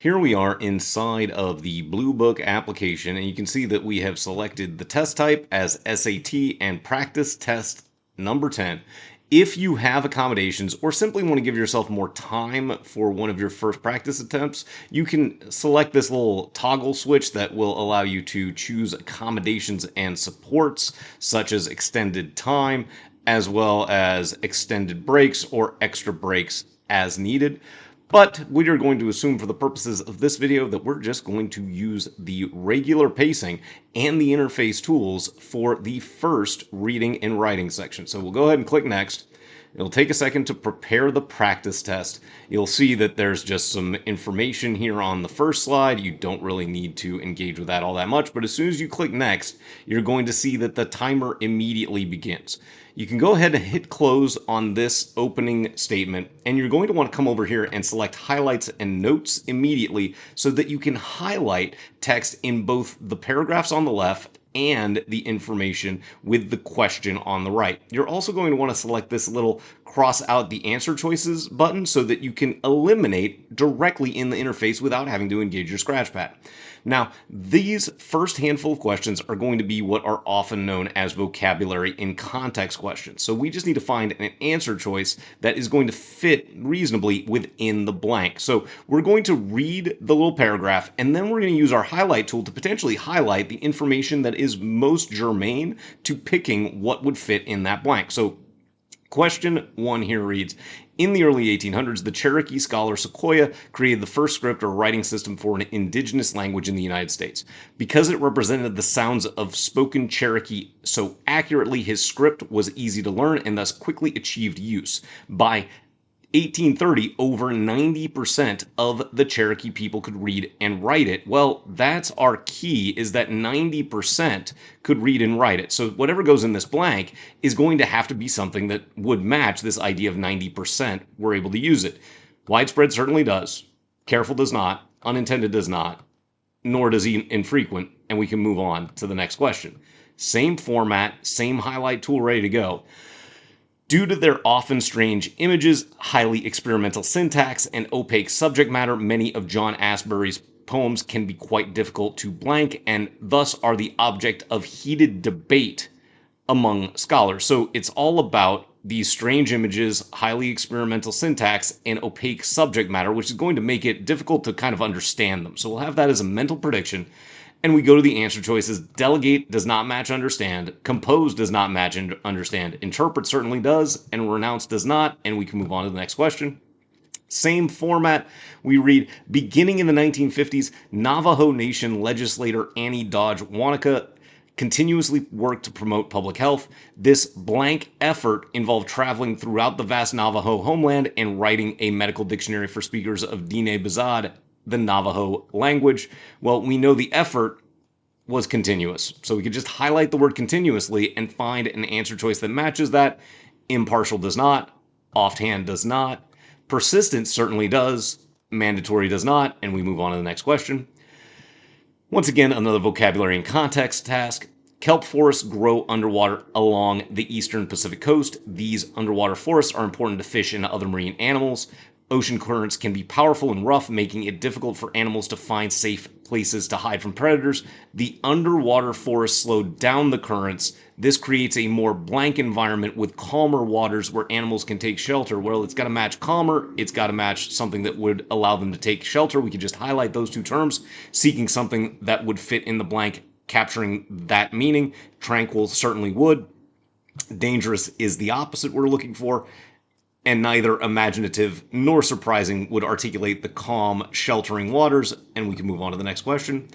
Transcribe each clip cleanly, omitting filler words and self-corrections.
Here we are inside of the Bluebook application, and you can see that we have selected the test type as SAT and practice test number 10. If you have accommodations or simply want to give yourself more time for one of your first practice attempts, you can select this little toggle switch that will allow you to choose accommodations and supports, such as extended time, as well as extended breaks or extra breaks as needed. But we are going to assume for the purposes of this video that we're just going to use the regular pacing and the interface tools for the first reading and writing section. So we'll go ahead and click next. It'll take a second to prepare the practice test. You'll see that there's just some information here on the first slide. You don't really need to engage with that all that much, but as soon as you click next, you're going to see that the timer immediately begins. You can go ahead and hit close on this opening statement, and you're going to want to come over here and select highlights and notes immediately so that you can highlight text in both the paragraphs on the left and the information with the question on the right. You're also going to want to select this little cross out the answer choices button so that you can eliminate directly in the interface without having to engage your scratchpad. Now, these first handful of questions are going to be what are often known as vocabulary in context questions. So we just need to find an answer choice that is going to fit reasonably within the blank. So we're going to read the little paragraph, and then we're going to use our highlight tool to potentially highlight the information that is most germane to picking what would fit in that blank. So question 1 here reads, in the early 1800s, the Cherokee scholar Sequoyah created the first script or writing system for an indigenous language in the United States. Because it represented the sounds of spoken Cherokee so accurately, his script was easy to learn and thus quickly achieved use. By 1830, over 90% of the Cherokee people could read and write it. Well, that's our key, is that 90% could read and write it. So whatever goes in this blank is going to have to be something that would match this idea of 90% we're able to use it. Widespread certainly does. Careful does not. Unintended does not. Nor does infrequent. And we can move on to the next question. Same format, same highlight tool ready to go. Due to their often strange images, highly experimental syntax, and opaque subject matter, many of John Asbury's poems can be quite difficult to blank and thus are the object of heated debate among scholars. So it's all about these strange images, highly experimental syntax, and opaque subject matter, which is going to make it difficult to kind of understand them. So we'll have that as a mental prediction. And we go to the answer choices. Delegate does not match understand. Compose does not match understand. Interpret certainly does, and renounce does not. And we can move on to the next question. Same format. We read, beginning in the 1950s, Navajo Nation legislator Annie Dodge Wanaka continuously worked to promote public health. This blank effort involved traveling throughout the vast Navajo homeland and writing a medical dictionary for speakers of Diné Bizad, the Navajo language. Well, we know the effort was continuous. So we could just highlight the word continuously and find an answer choice that matches that. Impartial does not. Offhand does not. Persistent certainly does. Mandatory does not. And we move on to the next question. Once again, another vocabulary and context task. Kelp forests grow underwater along the eastern Pacific coast. These underwater forests are important to fish and other marine animals. Ocean currents can be powerful and rough, making it difficult for animals to find safe places to hide from predators. The underwater forests slow down the currents. This creates a more blank environment with calmer waters where animals can take shelter. Well, it's got to match calmer. It's got to match something that would allow them to take shelter. We could just highlight those two terms, seeking something that would fit in the blank, capturing that meaning. Tranquil certainly would. Dangerous is the opposite we're looking for. And neither imaginative nor surprising would articulate the calm, sheltering waters. And we can move on to the next question,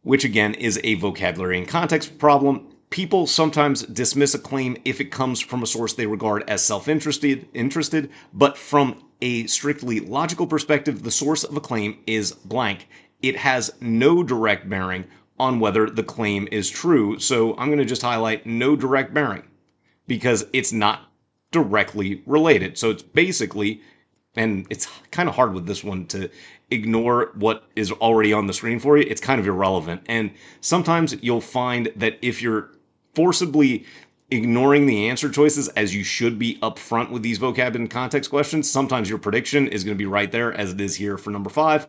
which again is a vocabulary and context problem. People sometimes dismiss a claim if it comes from a source they regard as self-interested, but from a strictly logical perspective, the source of a claim is blank. It has no direct bearing on whether the claim is true. So I'm going to just highlight no direct bearing because it's not directly related. So it's basically, and it's kind of hard with this one to ignore what is already on the screen for you. It's kind of irrelevant. And sometimes you'll find that if you're forcibly ignoring the answer choices, as you should be upfront with these vocab and context questions. Sometimes your prediction is going to be right there, as it is here for number 5.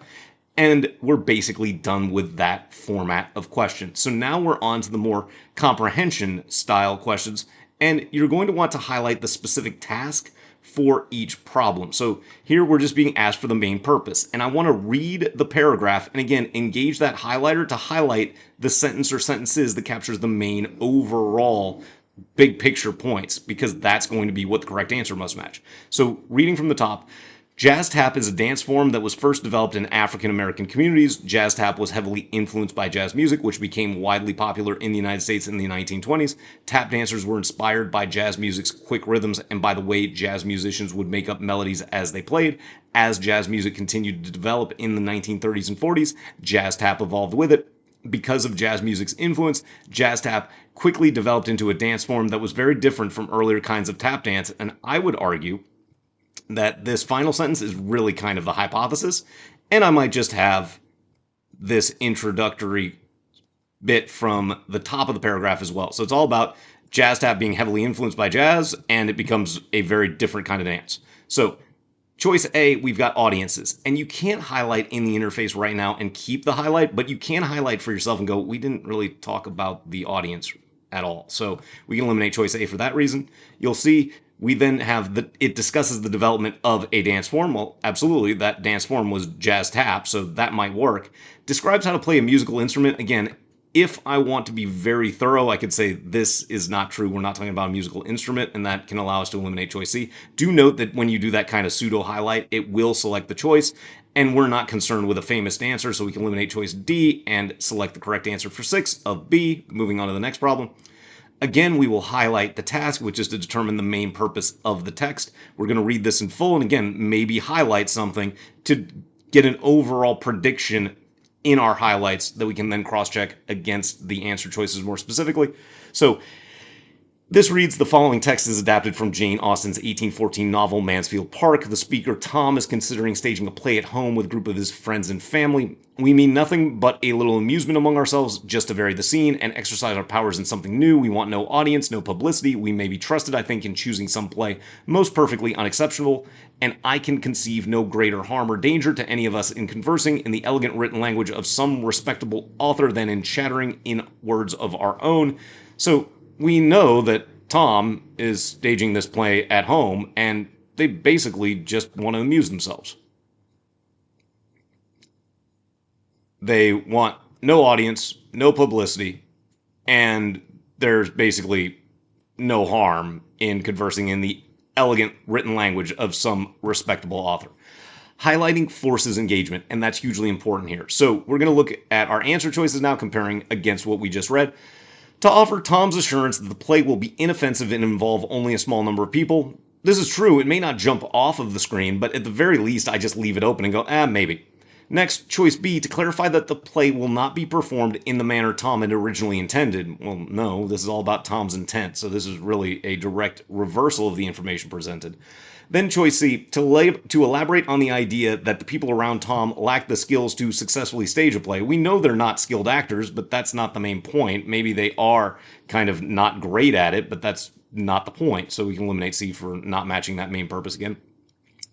And we're basically done with that format of question. So now we're on to the more comprehension style questions, and you're going to want to highlight the specific task for each problem. So here we're just being asked for the main purpose, and I want to read the paragraph and again engage that highlighter to highlight the sentence or sentences that captures the main overall big picture points, because that's going to be what the correct answer must match. So reading from the top, jazz tap is a dance form that was first developed in African American communities. Jazz tap was heavily influenced by jazz music, which became widely popular in the United States in the 1920s. Tap dancers were inspired by jazz music's quick rhythms and by the way jazz musicians would make up melodies as they played. As jazz music continued to develop in the 1930s and 40s, jazz tap evolved with it. Because of jazz music's influence, jazz tap quickly developed into a dance form that was very different from earlier kinds of tap dance, and I would argue that this final sentence is really kind of the hypothesis, and I might just have this introductory bit from the top of the paragraph as well. So it's all about jazz tap being heavily influenced by jazz, and it becomes a very different kind of dance. So choice A, we've got audiences, and you can't highlight in the interface right now and keep the highlight, but you can highlight for yourself and go, we didn't really talk about the audience at all. So we can eliminate choice A for that reason. You'll see we then have it discusses the development of a dance form. Well, absolutely, that dance form was jazz tap, so that might work. Describes how to play a musical instrument. Again, if I want to be very thorough, I could say this is not true. We're not talking about a musical instrument, and that can allow us to eliminate choice C. Do note that when you do that kind of pseudo highlight, it will select the choice, and we're not concerned with a famous dancer, so we can eliminate choice D and select the correct answer for 6 of B. Moving on to the next problem. Again, we will highlight the task, which is to determine the main purpose of the text. We're going to read this in full, and again, maybe highlight something to get an overall prediction in our highlights that we can then cross-check against the answer choices more specifically. So this reads, the following text is adapted from Jane Austen's 1814 novel Mansfield Park. The speaker, Tom, is considering staging a play at home with a group of his friends and family. We mean nothing but a little amusement among ourselves, just to vary the scene and exercise our powers in something new. We want no audience, no publicity. We may be trusted, I think, in choosing some play most perfectly unexceptional, and I can conceive no greater harm or danger to any of us in conversing in the elegant written language of some respectable author than in chattering in words of our own. So we know that Tom is staging this play at home, and they basically just want to amuse themselves. They want no audience, no publicity, and there's basically no harm in conversing in the elegant written language of some respectable author. Highlighting forces engagement, and that's hugely important here. So we're going to look at our answer choices now, comparing against what we just read. To offer Tom's assurance that the play will be inoffensive and involve only a small number of people. This is true, it may not jump off of the screen, but at the very least I just leave it open and go, maybe. Next, choice B, to clarify that the play will not be performed in the manner Tom had originally intended. Well, no, this is all about Tom's intent, so this is really a direct reversal of the information presented. Then choice C, to elaborate on the idea that the people around Tom lack the skills to successfully stage a play. We know they're not skilled actors, but that's not the main point. Maybe they are kind of not great at it, but that's not the point. So we can eliminate C for not matching that main purpose again.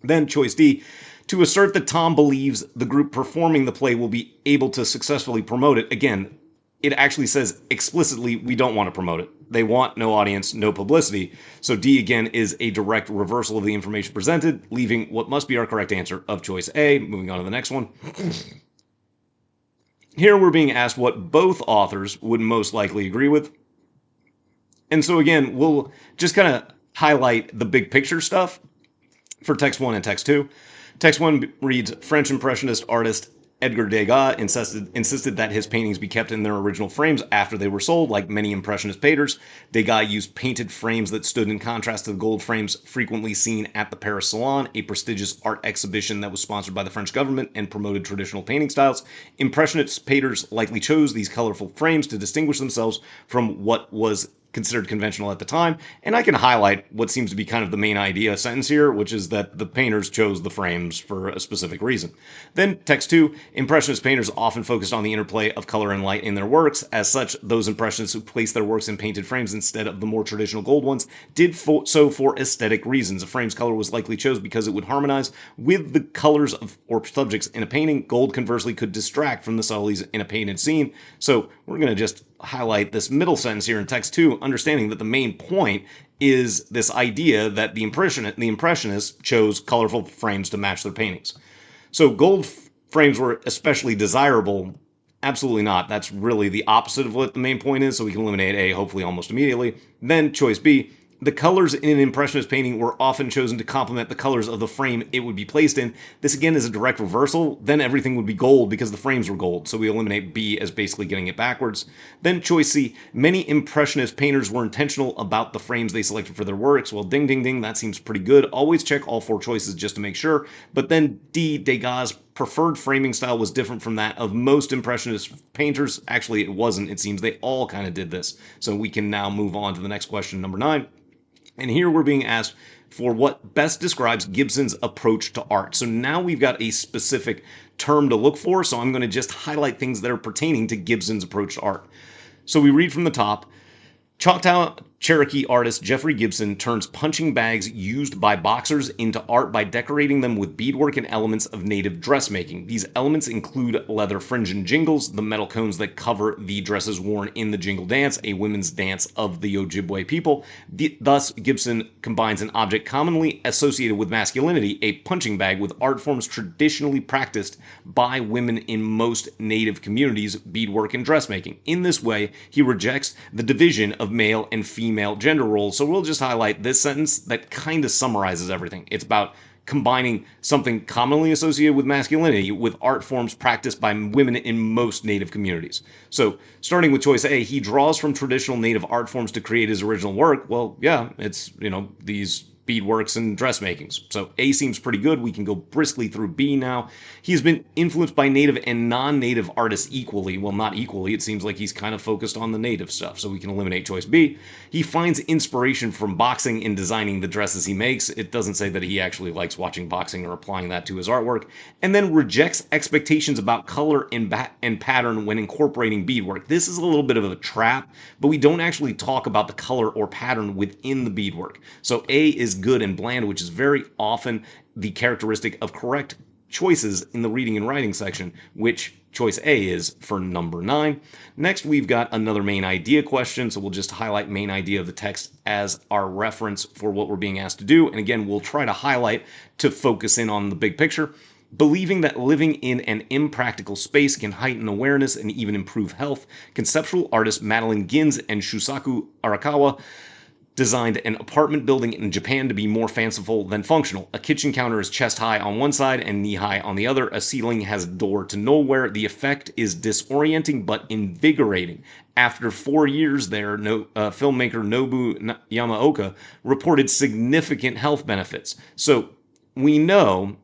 Then choice D, to assert that Tom believes the group performing the play will be able to successfully promote it. Again, it actually says explicitly we don't want to promote it. They want no audience, no publicity. So D, again, is a direct reversal of the information presented, leaving what must be our correct answer of choice A. Moving on to the next one. Here we're being asked what both authors would most likely agree with. And so again, we'll just kind of highlight the big picture stuff for text 1 and text 2. Text 1 reads, French Impressionist artist Edgar Degas insisted that his paintings be kept in their original frames after they were sold. Like many Impressionist painters, Degas used painted frames that stood in contrast to the gold frames frequently seen at the Paris Salon, a prestigious art exhibition that was sponsored by the French government and promoted traditional painting styles. Impressionist painters likely chose these colorful frames to distinguish themselves from what was considered conventional at the time, and I can highlight what seems to be kind of the main idea sentence here, which is that the painters chose the frames for a specific reason. Then text 2, Impressionist painters often focused on the interplay of color and light in their works. As such, those Impressionists who placed their works in painted frames instead of the more traditional gold ones did so for aesthetic reasons. A frame's color was likely chosen because it would harmonize with the colors of or subjects in a painting. Gold, conversely, could distract from the subtleties in a painted scene. So we're going to just highlight this middle sentence here in text 2, understanding that the main point is this idea that the Impressionists chose colorful frames to match their paintings. So gold frames were especially desirable. Absolutely not. That's really the opposite of what the main point is, so we can eliminate A hopefully almost immediately. Then choice B, the colors in an Impressionist painting were often chosen to complement the colors of the frame it would be placed in. This again is a direct reversal. Then everything would be gold because the frames were gold, so we eliminate B as basically getting it backwards. Then choice C, many Impressionist painters were intentional about the frames they selected for their works. Well, ding, ding, ding, that seems pretty good. Always check all 4 choices just to make sure. But then D, Degas' preferred framing style was different from that of most Impressionist painters. Actually, it wasn't. It seems they all kind of did this. So we can now move on to the next question, number 9. And here we're being asked for what best describes Gibson's approach to art. So now we've got a specific term to look for, so I'm going to just highlight things that are pertaining to Gibson's approach to art. So we read from the top, Choctaw Cherokee artist Jeffrey Gibson turns punching bags used by boxers into art by decorating them with beadwork and elements of native dressmaking. These elements include leather fringe and jingles, the metal cones that cover the dresses worn in the jingle dance, a women's dance of the Ojibwe people. Thus, Gibson combines an object commonly associated with masculinity, a punching bag, with art forms traditionally practiced by women in most native communities, beadwork and dressmaking. In this way, he rejects the division of male and female gender roles. So we'll just highlight this sentence that kind of summarizes everything. It's about combining something commonly associated with masculinity with art forms practiced by women in most native communities. So starting with choice A, he draws from traditional native art forms to create his original work. Well, yeah, it's, these beadworks and dressmakings. So A seems pretty good. We can go briskly through B now. He's been influenced by native and non-native artists equally. Well, not equally. It seems like he's kind of focused on the native stuff, so we can eliminate choice B. He finds inspiration from boxing in designing the dresses he makes. It doesn't say that he actually likes watching boxing or applying that to his artwork. And then rejects expectations about color and pattern when incorporating beadwork. This is a little bit of a trap, but we don't actually talk about the color or pattern within the beadwork. So A is good and bland, which is very often the characteristic of correct choices in the reading and writing section, which choice A is for number 9. Next, we've got another main idea question, so we'll just highlight main idea of the text as our reference for what we're being asked to do. And again, we'll try to highlight to focus in on the big picture. Believing that living in an impractical space can heighten awareness and even improve health, conceptual artists Madeline Gins and Shusaku Arakawa designed an apartment building in Japan to be more fanciful than functional. A kitchen counter is chest high on one side and knee high on the other. A ceiling has a door to nowhere. The effect is disorienting but invigorating. After 4 years there, filmmaker Nobu Yamaoka reported significant health benefits. So we know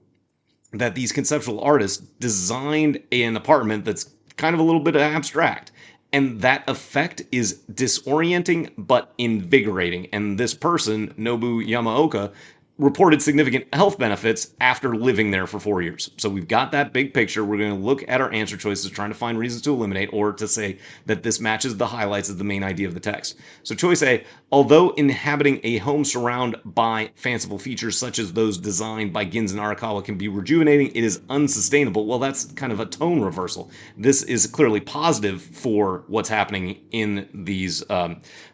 that these conceptual artists designed an apartment that's kind of a little bit abstract. And that effect is disorienting but invigorating. And this person, Nobu Yamaoka, reported significant health benefits after living there for 4 years. So we've got that big picture. We're going to look at our answer choices, trying to find reasons to eliminate or to say that this matches the highlights of the main idea of the text. So choice A, although inhabiting a home surrounded by fanciful features such as those designed by Gins and Arakawa can be rejuvenating, it is unsustainable. Well, that's kind of a tone reversal. This is clearly positive for what's happening in these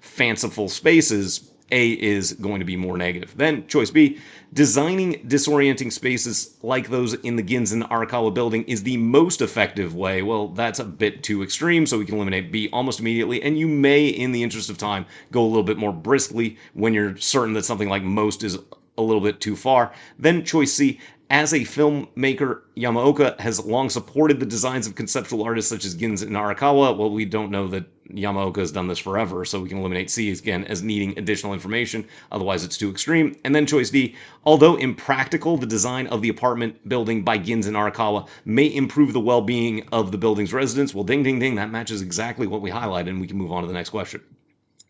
fanciful spaces. A is going to be more negative. Then choice B, designing disorienting spaces like those in the Gins and Arakawa building is the most effective way. Well, that's a bit too extreme, so we can eliminate B almost immediately. And you may, in the interest of time, go a little bit more briskly when you're certain that something like most is a little bit too far. Then choice C, as a filmmaker, Yamaoka has long supported the designs of conceptual artists such as Gins and Arakawa. Well, we don't know that Yamaoka has done this forever, so we can eliminate C again as needing additional information. Otherwise, it's too extreme. And then choice D, although impractical, the design of the apartment building by Gins and Arakawa may improve the well-being of the building's residents. Well, ding, ding, ding, that matches exactly what we highlighted, and we can move on to the next question.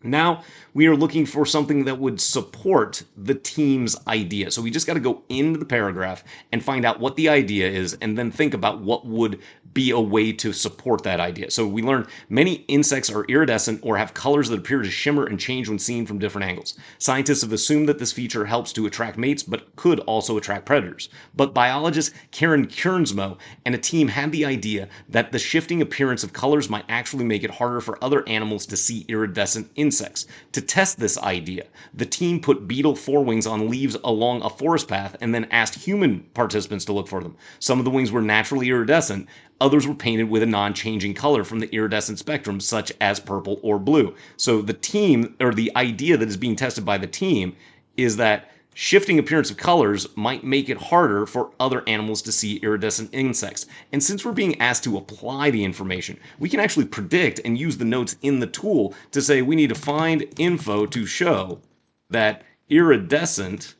Now we are looking for something that would support the team's idea. So we just got to go into the paragraph and find out what the idea is and then think about what would be a way to support that idea. So we learned many insects are iridescent or have colors that appear to shimmer and change when seen from different angles. Scientists have assumed that this feature helps to attract mates but could also attract predators. But biologist Karen Kiernsmo and a team had the idea that the shifting appearance of colors might actually make it harder for other animals to see iridescent insects. To test this idea, the team put beetle forewings on leaves along a forest path and then asked human participants to look for them. Some of the wings were naturally iridescent, others were painted with a non-changing color from the iridescent spectrum, such as purple or blue. So the team, or the idea that is being tested by the team, is that shifting appearance of colors might make it harder for other animals to see iridescent insects. And since we're being asked to apply the information, we can actually predict and use the notes in the tool to say we need to find info to show that iridescent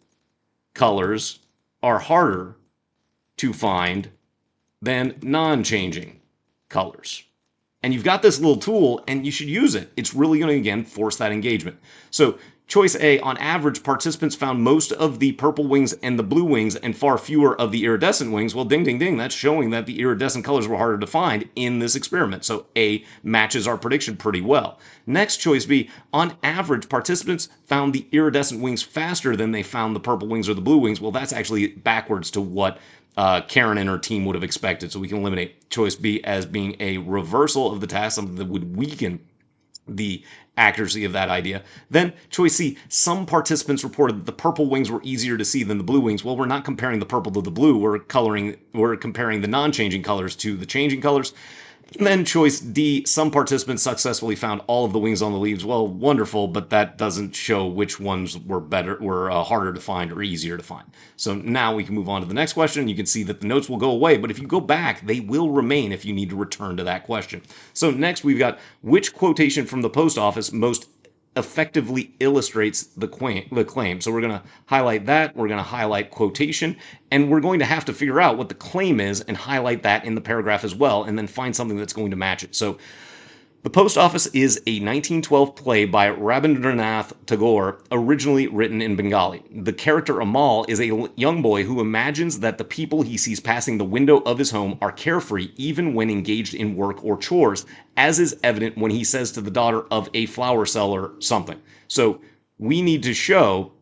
colors are harder to find than non-changing colors. And you've got this little tool and you should use it. It's really going to, again, force that engagement. So choice A, on average, participants found most of the purple wings and the blue wings and far fewer of the iridescent wings. Well, ding, ding, ding, that's showing that the iridescent colors were harder to find in this experiment. So A matches our prediction pretty well. Next, choice B, on average, participants found the iridescent wings faster than they found the purple wings or the blue wings. Well, that's actually backwards to what Karen and her team would have expected. So we can eliminate choice B as being a reversal of the task, something that would weaken the accuracy of that idea. Then choice C, some participants reported that the purple wings were easier to see than the blue wings. Well, we're not comparing the purple to the blue. We're comparing the non-changing colors to the changing colors. And then choice D, some participants successfully found all of the wings on the leaves. Well, wonderful, but that doesn't show which ones were harder to find or easier to find. So now we can move on to the next question. You can see that the notes will go away, but if you go back, they will remain if you need to return to that question. So next we've got which quotation from the post office most effectively illustrates the claim. So we're going to highlight that. We're going to highlight quotation, and we're going to have to figure out what the claim is and highlight that in the paragraph as well, and then find something that's going to match it. So the Post Office is a 1912 play by Rabindranath Tagore, originally written in Bengali. The character Amal is a young boy who imagines that the people he sees passing the window of his home are carefree even when engaged in work or chores, as is evident when he says to the daughter of a flower seller something. So we need to show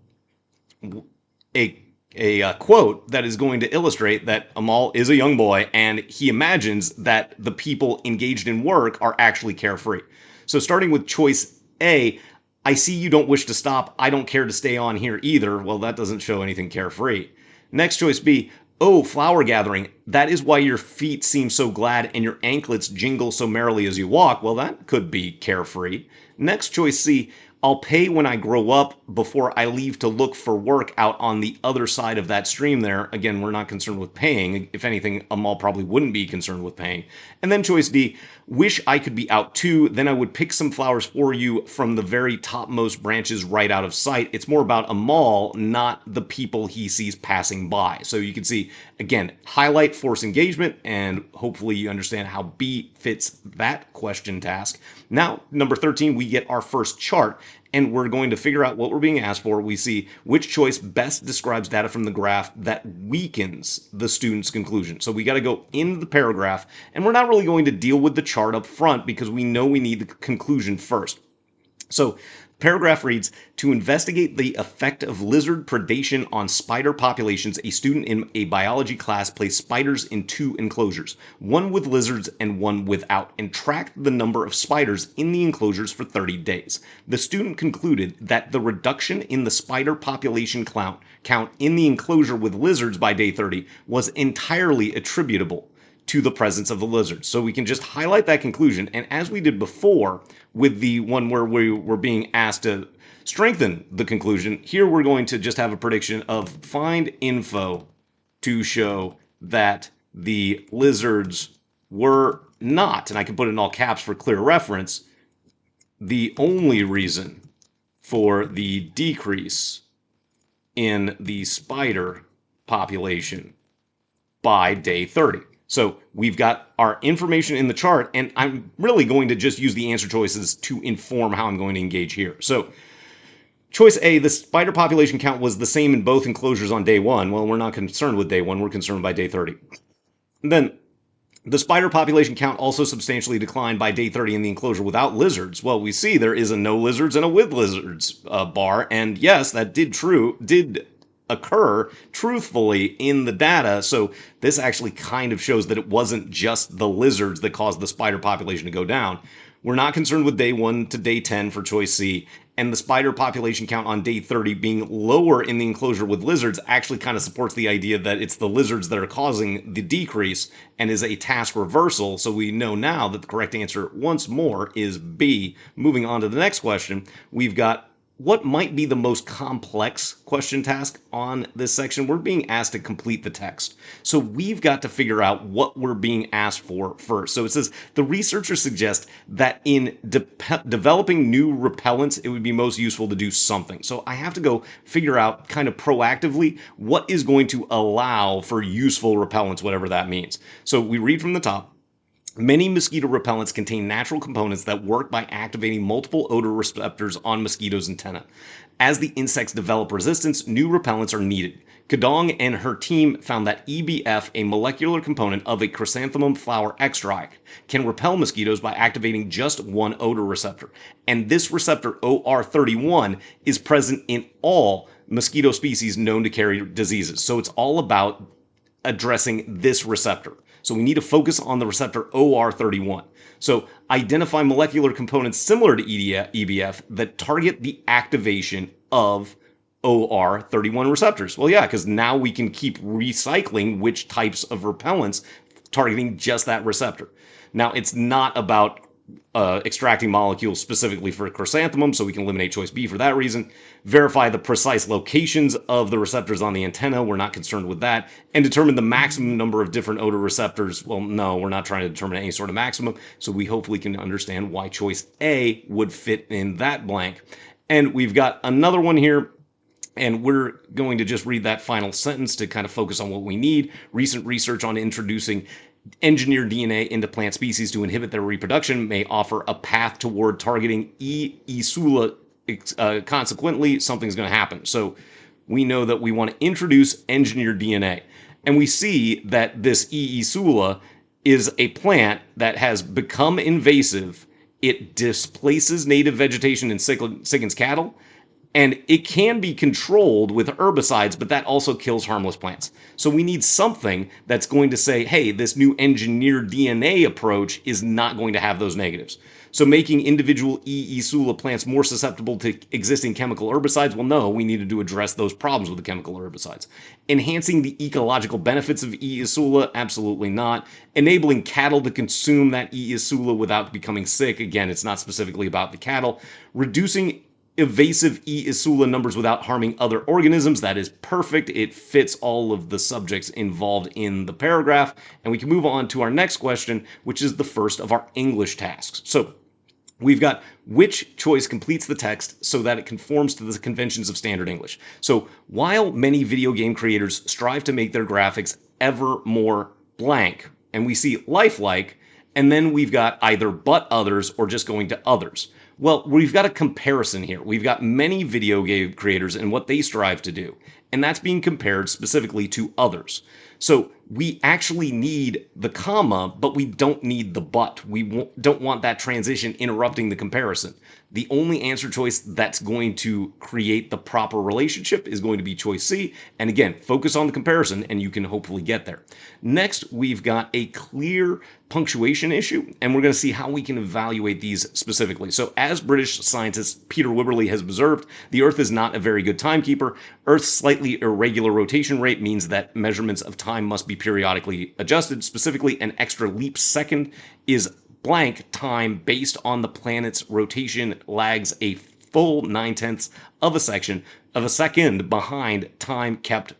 a quote that is going to illustrate that Amal is a young boy and he imagines that the people engaged in work are actually carefree. So starting with choice A, I see you don't wish to stop. I don't care to stay on here either. Well, that doesn't show anything carefree. Next choice B, oh, flower gathering. That is why your feet seem so glad and your anklets jingle so merrily as you walk. Well, that could be carefree. Next choice C, I'll pay when I grow up before I leave to look for work out on the other side of that stream there. Again, we're not concerned with paying. If anything, Amal probably wouldn't be concerned with paying. And then choice D, wish I could be out too. Then I would pick some flowers for you from the very topmost branches right out of sight. It's more about Amal, not the people he sees passing by. So you can see, again, highlight force engagement, and hopefully you understand how B fits that question task. Now, number 13, we get our first chart, and we're going to figure out what we're being asked for. We see which choice best describes data from the graph that weakens the student's conclusion. So we got to go into the paragraph, and we're not really going to deal with the chart up front because we know we need the conclusion first. So paragraph reads, to investigate the effect of lizard predation on spider populations, a student in a biology class placed spiders in two enclosures, one with lizards and one without, and tracked the number of spiders in the enclosures for 30 days. The student concluded that the reduction in the spider population count in the enclosure with lizards by day 30 was entirely attributable to the presence of the lizards. So we can just highlight that conclusion. And as we did before with the one where we were being asked to strengthen the conclusion, here we're going to just have a prediction of find info to show that the lizards were not, and I can put it in all caps for clear reference, the only reason for the decrease in the spider population by day 30. So we've got our information in the chart, and I'm really going to just use the answer choices to inform how I'm going to engage here. So choice A, the spider population count was the same in both enclosures on day 1. Well, we're not concerned with day 1, we're concerned by day 30. And then the spider population count also substantially declined by day 30 in the enclosure without lizards. Well, we see there is a no lizards and a with lizards bar, and yes, that did occur truthfully in the data. So this actually kind of shows that it wasn't just the lizards that caused the spider population to go down. We're not concerned with day 1 to day 10 for choice C, and the spider population count on day 30 being lower in the enclosure with lizards actually kind of supports the idea that it's the lizards that are causing the decrease and is a task reversal. So we know now that the correct answer once more is B. Moving on to the next question, we've got what might be the most complex question task on this section. We're being asked to complete the text. So we've got to figure out what we're being asked for first. So it says, the researchers suggest that in developing new repellents, it would be most useful to do something. So I have to go figure out kind of proactively what is going to allow for useful repellents, whatever that means. So we read from the top. Many mosquito repellents contain natural components that work by activating multiple odor receptors on mosquitoes' antennae. As the insects develop resistance, new repellents are needed. Kadong and her team found that EBF, a molecular component of a chrysanthemum flower extract, can repel mosquitoes by activating just one odor receptor. And this receptor, OR31, is present in all mosquito species known to carry diseases. So it's all about addressing this receptor. So we need to focus on the receptor OR31. So identify molecular components similar to EBF that target the activation of OR31 receptors. Well, yeah, because now we can keep recycling which types of repellents targeting just that receptor. Now, it's not about extracting molecules specifically for chrysanthemum, so we can eliminate choice B for that reason. Verify the precise locations of the receptors on the antenna. We're not concerned with that. And determine the maximum number of different odor receptors. Well, no, we're not trying to determine any sort of maximum, so we hopefully can understand why choice A would fit in that blank. And we've got another one here. And we're going to just read that final sentence to kind of focus on what we need. Recent research on introducing engineered DNA into plant species to inhibit their reproduction may offer a path toward targeting E. isula. Consequently, something's going to happen. So we know that we want to introduce engineered DNA. And we see that this E. isula is a plant that has become invasive. It displaces native vegetation and sickens cattle. And it can be controlled with herbicides, but that also kills harmless plants. So we need something that's going to say, hey, this new engineered DNA approach is not going to have those negatives. So making individual E. isula plants more susceptible to existing chemical herbicides, well, no, we needed to address those problems with the chemical herbicides. Enhancing the ecological benefits of E. isula, absolutely not. Enabling cattle to consume that E. isula without becoming sick, again, it's not specifically about the cattle. Reducing evasive E. isula numbers without harming other organisms. That is perfect. It fits all of the subjects involved in the paragraph. And we can move on to our next question, which is the first of our English tasks. So we've got which choice completes the text so that it conforms to the conventions of standard English. So while many video game creators strive to make their graphics ever more blank, and we see lifelike, and then we've got either but others or just going to others. Well, we've got a comparison here. We've got many video game creators and what they strive to do, and that's being compared specifically to others. So we actually need the comma, but we don't need the but. We don't want that transition interrupting the comparison. The only answer choice that's going to create the proper relationship is going to be choice C. And again, focus on the comparison and you can hopefully get there. Next, we've got a clear punctuation issue, and we're going to see how we can evaluate these specifically. So as British scientist Peter Wibberley has observed, the Earth is not a very good timekeeper. Earth's slightly irregular rotation rate means that measurements of time must be periodically adjusted. Specifically, an extra leap second is blank time based on the planet's rotation lags a full 9/10 of a second behind time kept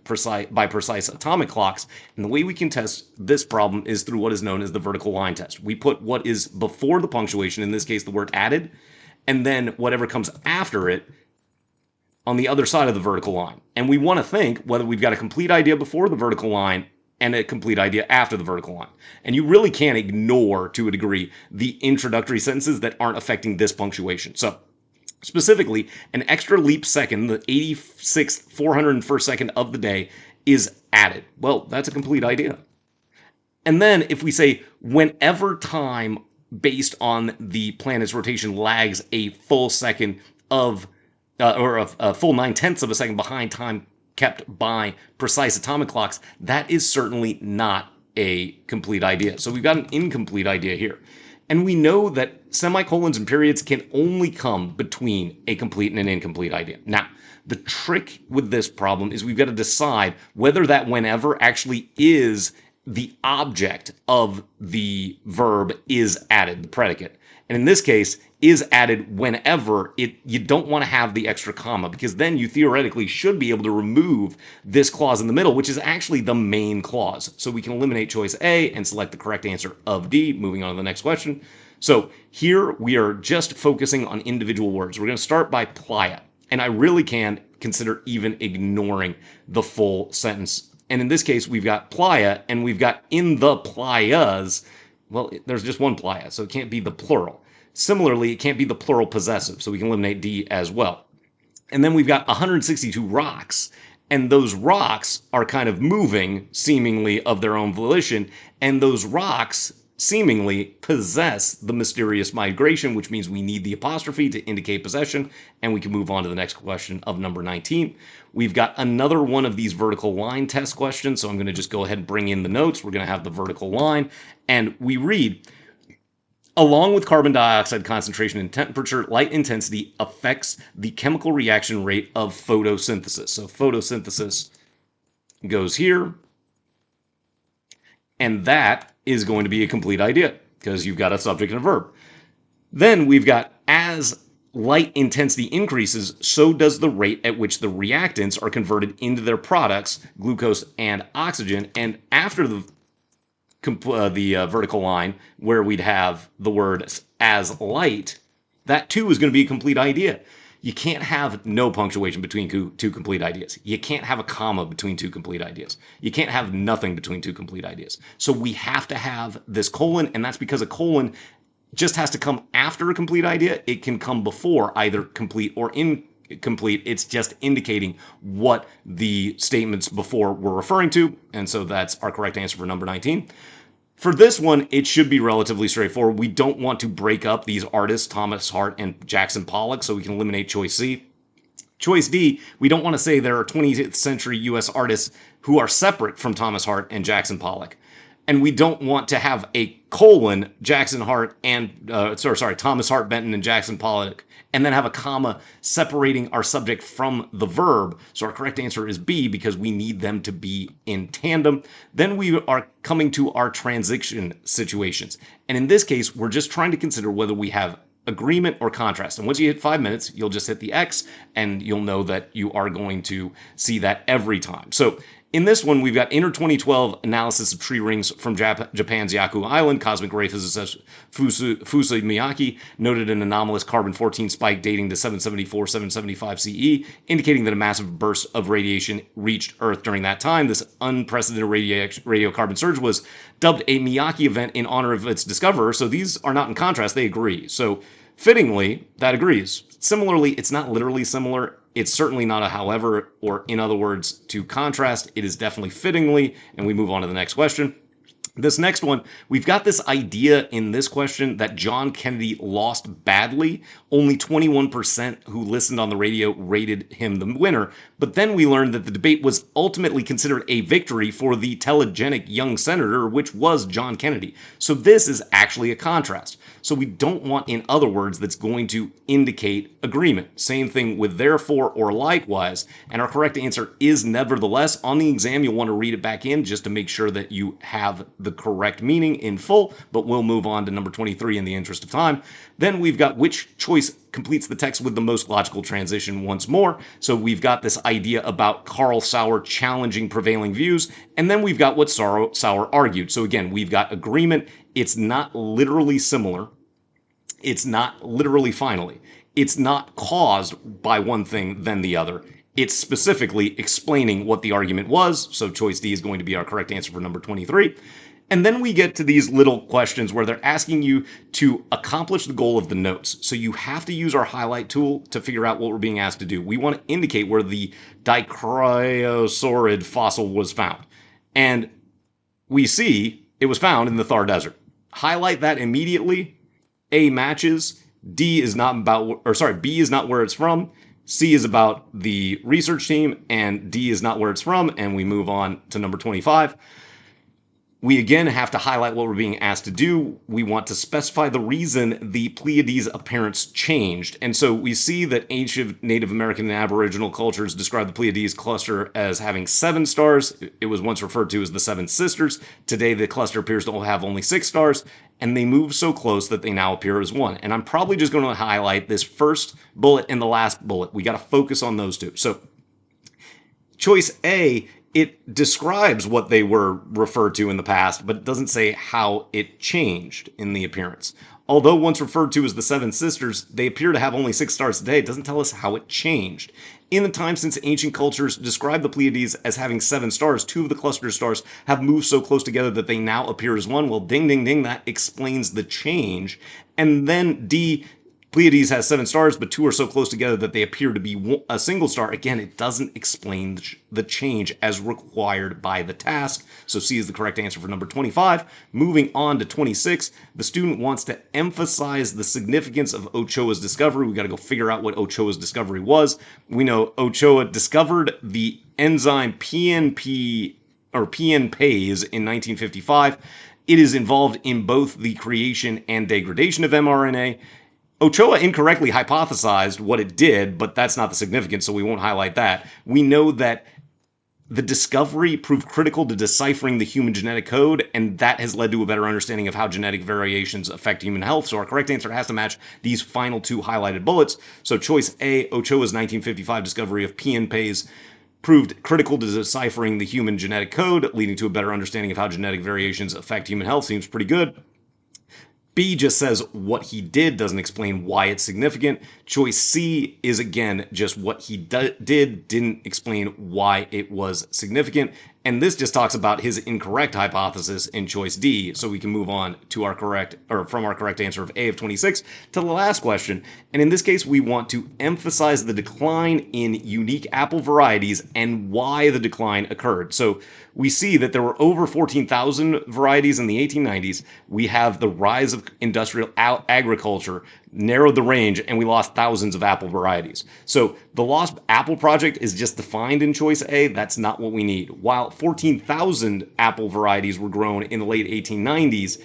by precise atomic clocks. And the way we can test this problem is through what is known as the vertical line test. We put what is before the punctuation, in this case the word added, and then whatever comes after it on the other side of the vertical line. And we want to think whether we've got a complete idea before the vertical line and a complete idea after the vertical line. And you really can't ignore, to a degree, the introductory sentences that aren't affecting this punctuation. So specifically, an extra leap second, the 86th 401st second of the day, is added. Well, that's a complete idea. And then if we say whenever time based on the planet's rotation lags a full second of, or a full 9/10 of a second behind time kept by precise atomic clocks, that is certainly not a complete idea. So we've got an incomplete idea here. And we know that semicolons and periods can only come between a complete and an incomplete idea. Now, the trick with this problem is we've got to decide whether that whenever actually is the object of the verb is added, the predicate. And in this case, is added whenever you don't want to have the extra comma, because then you theoretically should be able to remove this clause in the middle, which is actually the main clause. So we can eliminate choice A and select the correct answer of D. Moving on to the next question. So here we are just focusing on individual words. We're going to start by playa. And I really can consider even ignoring the full sentence. And in this case, we've got playa and we've got in the playas. Well, there's just one playa, so it can't be the plural. Similarly, it can't be the plural possessive, so we can eliminate D as well. And then we've got 162 rocks, and those rocks are kind of moving, seemingly of their own volition, and those rocks seemingly possess the mysterious migration, which means we need the apostrophe to indicate possession, and we can move on to the next question of number 19. We've got another one of these vertical line test questions, so I'm going to just go ahead and bring in the notes. We're going to have the vertical line, and we read, along with carbon dioxide concentration and temperature, light intensity affects the chemical reaction rate of photosynthesis. So photosynthesis goes here, and that is going to be a complete idea because you've got a subject and a verb. Then we've got as light intensity increases, so does the rate at which the reactants are converted into their products, glucose and oxygen. And after the vertical line, where we'd have the word as light, that too is going to be a complete idea. You can't have no punctuation between two complete ideas. You can't have a comma between two complete ideas. You can't have nothing between two complete ideas. So we have to have this colon, and that's because a colon just has to come after a complete idea. It can come before either complete or incomplete. It's just indicating what the statements before were referring to. And so that's our correct answer for number 19. For this one, it should be relatively straightforward. We don't want to break up these artists, Thomas Hart and Jackson Pollock, so we can eliminate choice C. Choice D, we don't want to say there are 20th century U.S. artists who are separate from Thomas Hart and Jackson Pollock. And we don't want to have a colon, Jackson Hart and, Thomas Hart Benton and Jackson Pollock, and then have a comma separating our subject from the verb. So our correct answer is B because we need them to be in tandem. Then we are coming to our transition situations. And in this case, we're just trying to consider whether we have agreement or contrast. And once you hit 5 minutes, you'll just hit the X and you'll know that you are going to see that every time. So in this one, we've got inner 2012 analysis of tree rings from Japan's Yaku Island. Cosmic ray physicist Fusui Miyake noted an anomalous carbon-14 spike dating to 774-775 CE, indicating that a massive burst of radiation reached Earth during that time. This unprecedented radiocarbon surge was dubbed a Miyake event in honor of its discoverer. So these are not in contrast, they agree. So fittingly, that agrees. Similarly, it's not literally similar. It's certainly not a however, or in other words, to contrast. It is definitely fittingly, and we move on to the next question. This next one, we've got this idea in this question that John Kennedy lost badly. Only 21% who listened on the radio rated him the winner. But then we learned that the debate was ultimately considered a victory for the telegenic young senator, which was John Kennedy. So this is actually a contrast. So we don't want, in other words, that's going to indicate agreement. Same thing with therefore or likewise. And our correct answer is nevertheless. On the exam, you'll want to read it back in just to make sure that you have the correct meaning in full, but we'll move on to number 23 in the interest of time. Then we've got which choice completes the text with the most logical transition once more. So we've got this idea about Carl Sauer challenging prevailing views, and then we've got what Sauer argued. So again, we've got agreement. It's not literally similar. It's not literally finally. It's not caused by one thing then the other. It's specifically explaining what the argument was, so choice D is going to be our correct answer for number 23. And then we get to these little questions where they're asking you to accomplish the goal of the notes. So you have to use our highlight tool to figure out what we're being asked to do. We want to indicate where the dicryosaurid fossil was found. And we see it was found in the Thar Desert. Highlight that immediately. A matches. D is not about, or sorry, B is not where it's from. C is about the research team, and D is not where it's from. And we move on to number 25. We again have to highlight what we're being asked to do. We want to specify the reason the Pleiades appearance changed. And so we see that ancient Native American and Aboriginal cultures describe the Pleiades cluster as having 7 stars. It was once referred to as the 7 sisters. Today, the cluster appears to have only 6 stars, and they move so close that they now appear as 1. And I'm probably just going to highlight this first bullet and the last bullet. We got to focus on those two. So choice A, it describes what they were referred to in the past, but it doesn't say how it changed in the appearance. Although once referred to as the 7 sisters, they appear to have only 6 stars today. It doesn't tell us how it changed. In the time since ancient cultures described the Pleiades as having 7 stars, 2 of the cluster stars have moved so close together that they now appear as 1. Well, ding, ding, ding, that explains the change. And then D, Pleiades has 7 stars, but 2 are so close together that they appear to be a single star. Again, it doesn't explain the change as required by the task. So C is the correct answer for number 25. Moving on to 26, the student wants to emphasize the significance of Ochoa's discovery. We got to go figure out what Ochoa's discovery was. We know Ochoa discovered the enzyme PNP or PNPase in 1955. It is involved in both the creation and degradation of mRNA. Ochoa incorrectly hypothesized what it did, but that's not the significance, so we won't highlight that. We know that the discovery proved critical to deciphering the human genetic code, and that has led to a better understanding of how genetic variations affect human health. So our correct answer has to match these final 2 highlighted bullets. So choice A, Ochoa's 1955 discovery of PNPase proved critical to deciphering the human genetic code, leading to a better understanding of how genetic variations affect human health. Seems pretty good. B just says what he did, doesn't explain why it's significant. Choice C is, again, just what he did, didn't explain why it was significant. And this just talks about his incorrect hypothesis in choice D. So we can move on to our correct, or from our correct answer of A of 26 to the last question. And in this case, we want to emphasize the decline in unique apple varieties and why the decline occurred. So we see that there were over 14,000 varieties in the 1890s. We have the rise of industrial agriculture narrowed the range, and we lost thousands of apple varieties. So the Lost Apple Project is just defined in choice A. That's not what we need. While 14,000 apple varieties were grown in the late 1890s,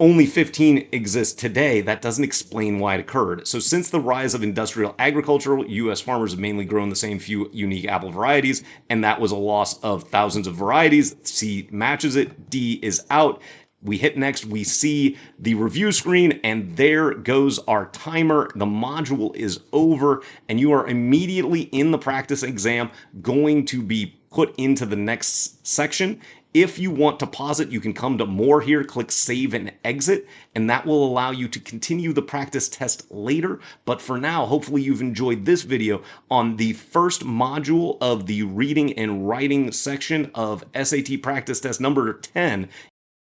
only 15 exist today. That doesn't explain why it occurred. So since the rise of industrial agriculture, U.S. farmers have mainly grown the same few unique apple varieties, and that was a loss of thousands of varieties. C matches it. D is out. We hit next, we see the review screen, and there goes our timer. The module is over, and you are immediately in the practice exam going to be put into the next section. If you want to pause it, you can come to more here, click save and exit, and that will allow you to continue the practice test later. But for now, hopefully you've enjoyed this video on the first module of the reading and writing section of SAT practice test number 10.